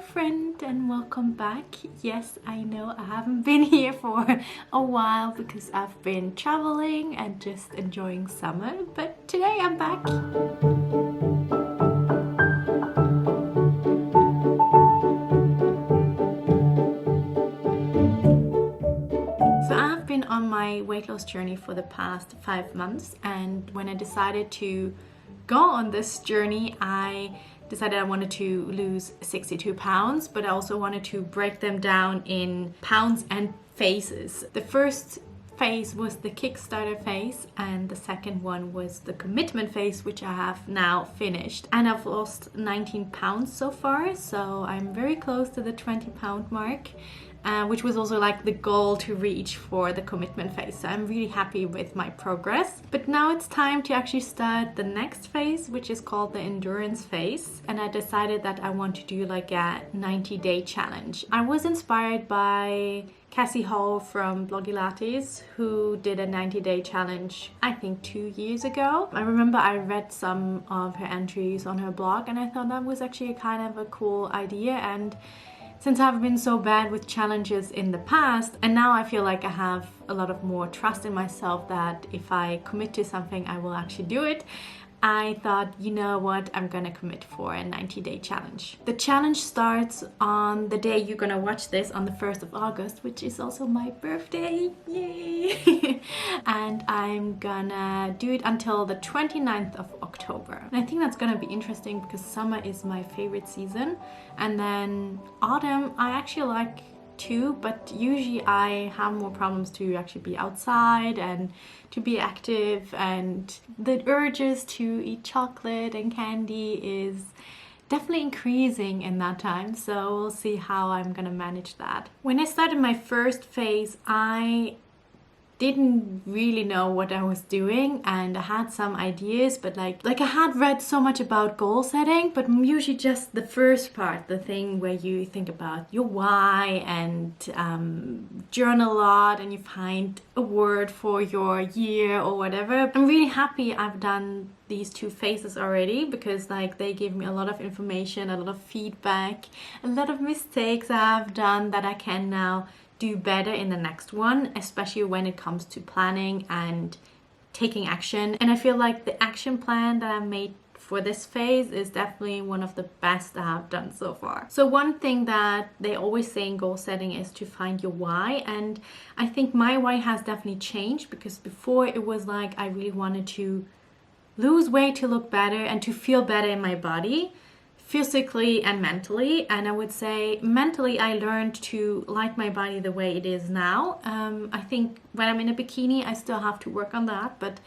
my friend, and welcome back. Yes, I know I haven't been here for a while because I've been traveling and just enjoying summer, but today I'm back. So I've been on my weight loss journey for the past 5 months, and when I decided to go on this journey, I decided I wanted to lose 62 pounds, but I also wanted to break them down in pounds and phases. The first phase was the Kickstarter phase, and the second one was the commitment phase, which I have now finished. And I've lost 19 pounds so far, so I'm very close to the 20-pound mark. Which was also like the goal to reach for the commitment phase. So I'm really happy with my progress. But now it's time to actually start the next phase, which is called the endurance phase. And I decided that I want to do like a 90-day challenge. I was inspired by Cassie Hall from Bloggy Lattes, who did a 90-day challenge, I think 2 years ago. I remember I read some of her entries on her blog, and I thought that was actually kind of a cool idea. And since I've been so bad with challenges in the past, and now I feel like I have a lot of more trust in myself that if I commit to something, I will actually do it, I thought, you know what, I'm gonna commit for a 90-day challenge. The challenge starts on the day you're gonna watch this, on the 1st of August, which is also my birthday, yay! And I'm gonna do it until the 29th of October. And I think that's gonna be interesting because summer is my favorite season, and then autumn I actually like too, but usually I have more problems to actually be outside and to be active, and the urges to eat chocolate and candy is definitely increasing in that time, so we'll see how I'm gonna manage that. When I started my first phase, I didn't really know what I was doing, and I had some ideas, but like I had read so much about goal setting, but usually just the first part, the thing where you think about your why and journal a lot and you find a word for your year or whatever. I'm really happy I've done these 2 phases already because like they give me a lot of information, a lot of feedback, a lot of mistakes I've done that I can now do better in the next one, especially when it comes to planning and taking action. And I feel like the action plan that I made for this phase is definitely one of the best I have done so far. So one thing that they always say in goal setting is to find your why, and I think my why has definitely changed because before it was like I really wanted to lose weight to look better and to feel better in my body, physically and mentally. And I would say mentally I learned to like my body the way it is now. I think when I'm in a bikini I still have to work on that, but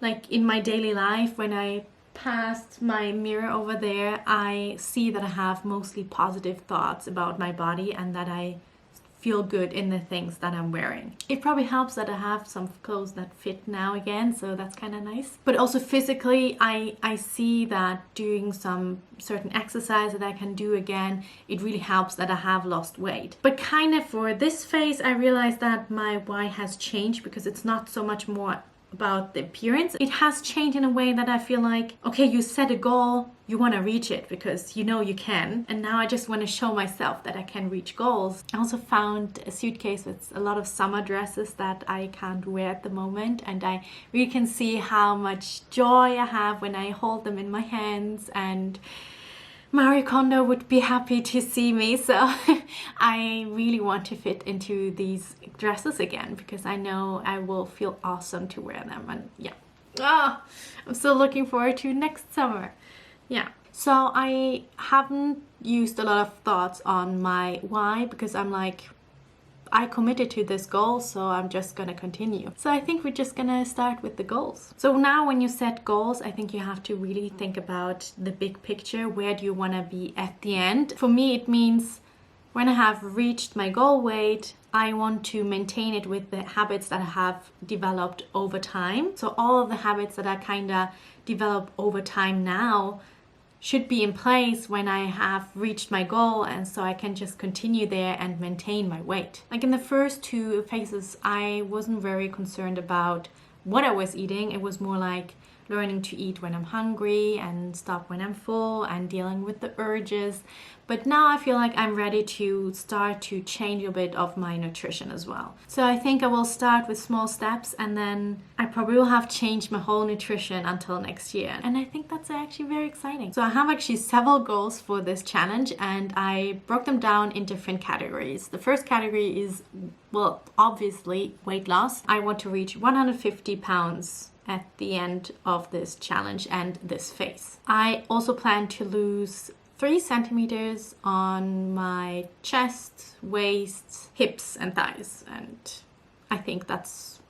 like in my daily life, when I pass my mirror over there, I see that I have mostly positive thoughts about my body and that I feel good in the things that I'm wearing. It probably helps that I have some clothes that fit now again, so that's kind of nice. But also physically, I see that doing some certain exercise that I can do again, it really helps that I have lost weight. But kind of for this phase, I realized that my why has changed because it's not so much more about the appearance. It has changed in a way that I feel like, okay, you set a goal, you want to reach it because you know you can, and now I just want to show myself that I can reach goals. I also found a suitcase with a lot of summer dresses that I can't wear at the moment, and I really can see how much joy I have when I hold them in my hands, and Marie Kondo would be happy to see me, so I really want to fit into these dresses again because I know I will feel awesome to wear them. And yeah, I'm still looking forward to next summer. Yeah, so I haven't used a lot of thoughts on my why because I'm like, I committed to this goal, so I'm just gonna continue. So I think we're just gonna start with the goals. So now when you set goals, I think you have to really think about the big picture. Where do you wanna be at the end? For me, it means when I have reached my goal weight, I want to maintain it with the habits that I have developed over time. So all of the habits that I kinda develop over time now should be in place when I have reached my goal, and so I can just continue there and maintain my weight. Like in the first 2 phases, I wasn't very concerned about what I was eating. It was more like learning to eat when I'm hungry and stop when I'm full and dealing with the urges. But now I feel like I'm ready to start to change a bit of my nutrition as well. So I think I will start with small steps, and then I probably will have changed my whole nutrition until next year. And I think that's actually very exciting. So I have actually several goals for this challenge, and I broke them down in different categories. The first category is, well, obviously weight loss. I want to reach 150 pounds at the end of this challenge and this phase. I also plan to lose 3 centimeters on my chest, waist, hips and thighs, and I think that's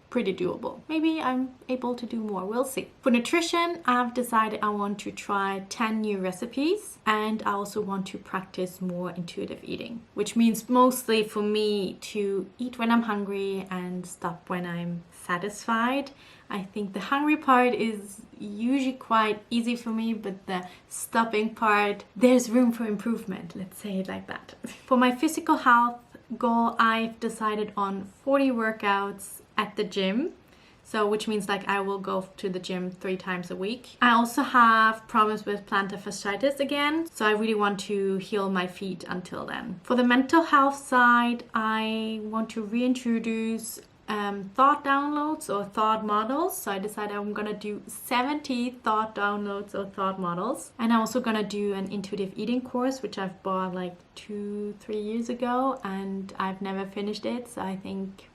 pretty doable. Maybe I'm able to do more, we'll see. For nutrition, I've decided I want to try 10 new recipes, and I also want to practice more intuitive eating, which means mostly for me to eat when I'm hungry and stop when I'm satisfied. I think the hungry part is usually quite easy for me, but the stopping part, there's room for improvement, let's say it like that. For my physical health goal, I've decided on 40 workouts at the gym. So which means like I will go to the gym 3 times a week. I also have problems with plantar fasciitis again, so I really want to heal my feet until then. For the mental health side, I want to reintroduce thought downloads or thought models. So I decided I'm gonna do 70 thought downloads or thought models. And I'm also gonna do an intuitive eating course, which I've bought like 2-3 years ago, and I've never finished it. So I think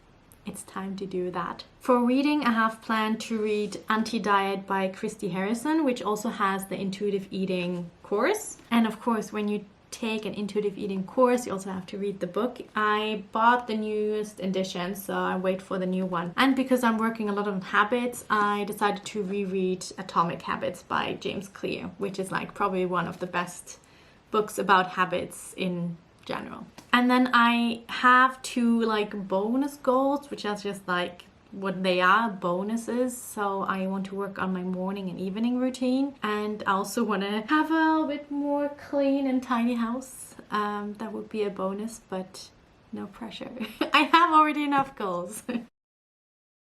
it's time to do that. For reading, I have planned to read Anti-Diet by Heisann, which also has the intuitive eating course. And of course, when you take an intuitive eating course, you also have to read the book. I bought the newest edition, so I wait for the new one. And because I'm working a lot on habits, I decided to reread Atomic Habits by James Clear, which is like probably one of the best books about habits in general. And then I have 2 like bonus goals, which are just like what they are, bonuses. So I want to work on my morning and evening routine, and I also want to have a little bit more clean and tidy house. That would be a bonus, but no pressure. I have already enough goals.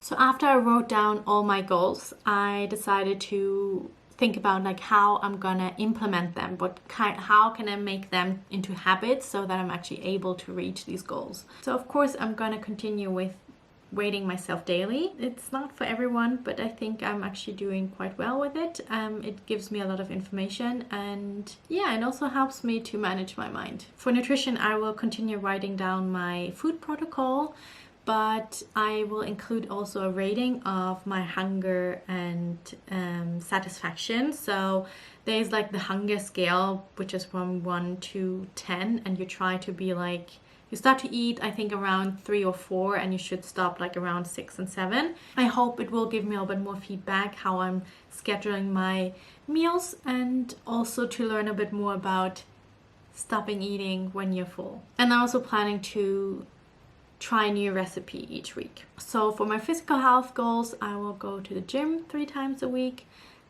So after I wrote down all my goals, I decided to think about like how I'm gonna implement them, how can I make them into habits so that I'm actually able to reach these goals. So of course I'm gonna continue with weighting myself daily. It's not for everyone, but I think I'm actually doing quite well with it. It gives me a lot of information, and yeah, it also helps me to manage my mind. For nutrition, I will continue writing down my food protocol, but I will include also a rating of my hunger and satisfaction. So there's like the hunger scale, which is from 1 to 10, and you try to be like, you start to eat, I think, around 3 or 4, and you should stop like around 6 and 7. I hope it will give me a bit more feedback how I'm scheduling my meals, and also to learn a bit more about stopping eating when you're full. And I'm also planning to try a new recipe each week. So for my physical health goals, I will go to the gym 3 times a week,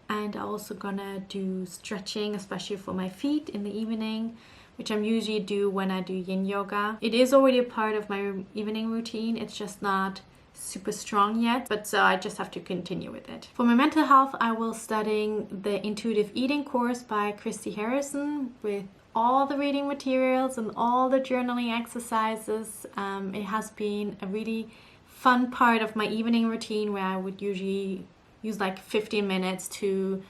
and I'm also gonna do stretching, especially for my feet in the evening, which I usually do when I do yin yoga. It is already a part of my evening routine. It's just not super strong yet, but so I just have to continue with it. For my mental health, I will studying the intuitive eating course by Heisann with all the reading materials and all the journaling exercises. It has been a really fun part of my evening routine, where I would usually use like 15 minutes to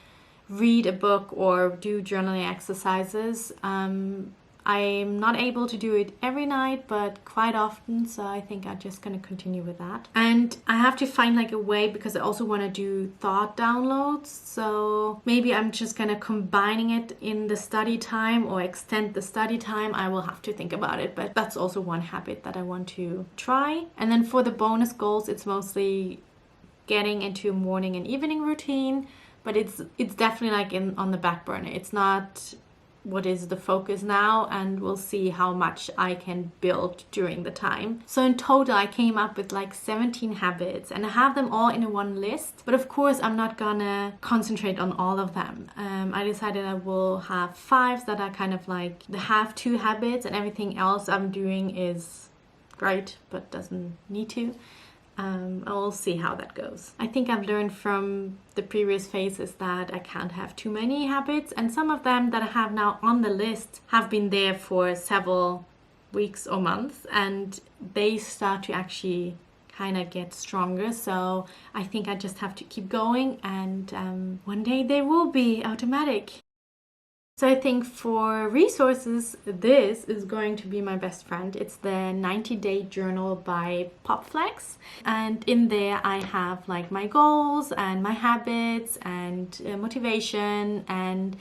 read a book or do journaling exercises. I'm not able to do it every night, but quite often, so I think I'm just gonna continue with that. And I have to find like a way, because I also want to do thought downloads, so maybe I'm just gonna combining it in the study time or extend the study time. I will have to think about it, but that's also one habit that I want to try. And then for the bonus goals, it's mostly getting into a morning and evening routine, but it's definitely like on the back burner. It's not what is the focus now, and we'll see how much I can build during the time. So in total, I came up with like 17 habits, and I have them all in one list, but of course I'm not gonna concentrate on all of them. I decided I will have 5 that are kind of like the have-to habits, and everything else I'm doing is great but doesn't need to. I'll see how that goes. I think I've learned from the previous phases that I can't have too many habits, and some of them that I have now on the list have been there for several weeks or months, and they start to actually kind of get stronger. So I think I just have to keep going, and one day they will be automatic. So I think for resources, this is going to be my best friend. It's the 90-day journal by Popflex. And in there I have like my goals and my habits and motivation, and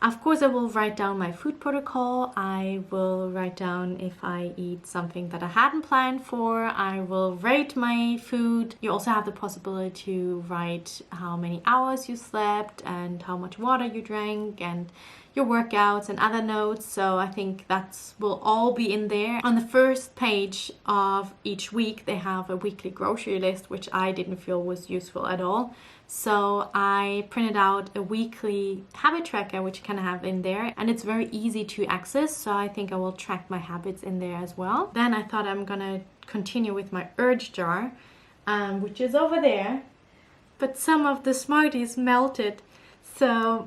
of course I will write down my food protocol. I will write down if I eat something that I hadn't planned for. I will rate my food. You also have the possibility to write how many hours you slept and how much water you drank and your workouts and other notes. So I think that will all be in there. On the first page of each week, they have a weekly grocery list, which I didn't feel was useful at all. So I printed out a weekly habit tracker, which you can have in there, and it's very easy to access. So I think I will track my habits in there as well. Then I thought I'm gonna continue with my urge jar, which is over there, but some of the Smarties melted. So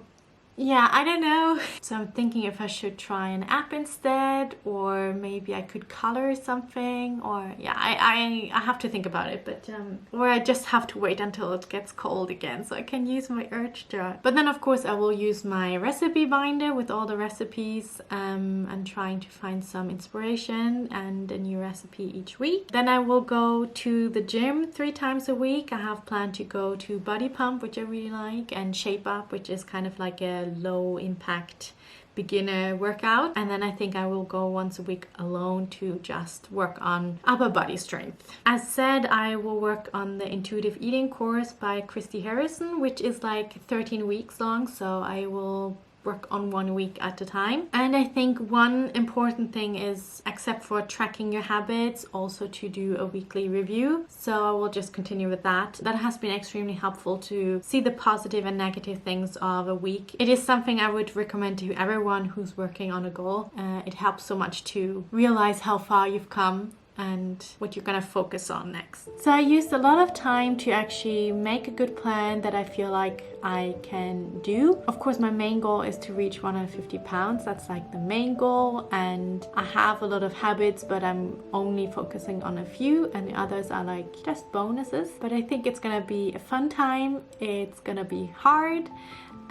yeah, I don't know. So I'm thinking if I should try an app instead, or maybe I could color something, or yeah, I have to think about it, but or I just have to wait until it gets cold again so I can use my urge jar. But then of course I will use my recipe binder with all the recipes, and trying to find some inspiration and a new recipe each week. Then I will go to the gym 3 times a week. I have planned to go to Body Pump, which I really like, and Shape Up, which is kind of like a low impact beginner workout. And then I think I will go once a week alone to just work on upper body strength. As said, I will work on the intuitive eating course by Heisann, which is like 13 weeks long. So I will work on 1 week at a time. And I think one important thing is, except for tracking your habits, also to do a weekly review. So I will just continue with that. That has been extremely helpful to see the positive and negative things of a week. It is something I would recommend to everyone who's working on a goal. It helps so much to realize how far you've come and what you're gonna focus on next. So I used a lot of time to actually make a good plan that I feel like I can do. Of course, my main goal is to reach 150 pounds. That's like the main goal, and I have a lot of habits, but I'm only focusing on a few, and the others are like just bonuses. But I think it's gonna be a fun time. It's gonna be hard,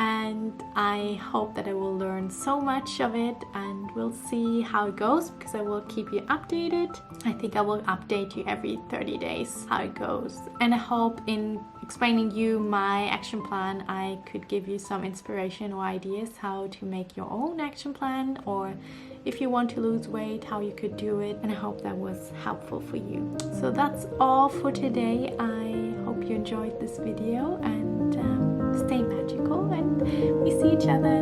and I hope that I will learn so much of it, and we'll see how it goes, because I will keep you updated. I think I will update you every 30 days how it goes, and I hope in explaining you my action plan I could give you some inspiration or ideas how to make your own action plan, or if you want to lose weight, how you could do it. And I hope that was helpful for you. So that's all for today. I hope you enjoyed this video, and stay magical, and we see each other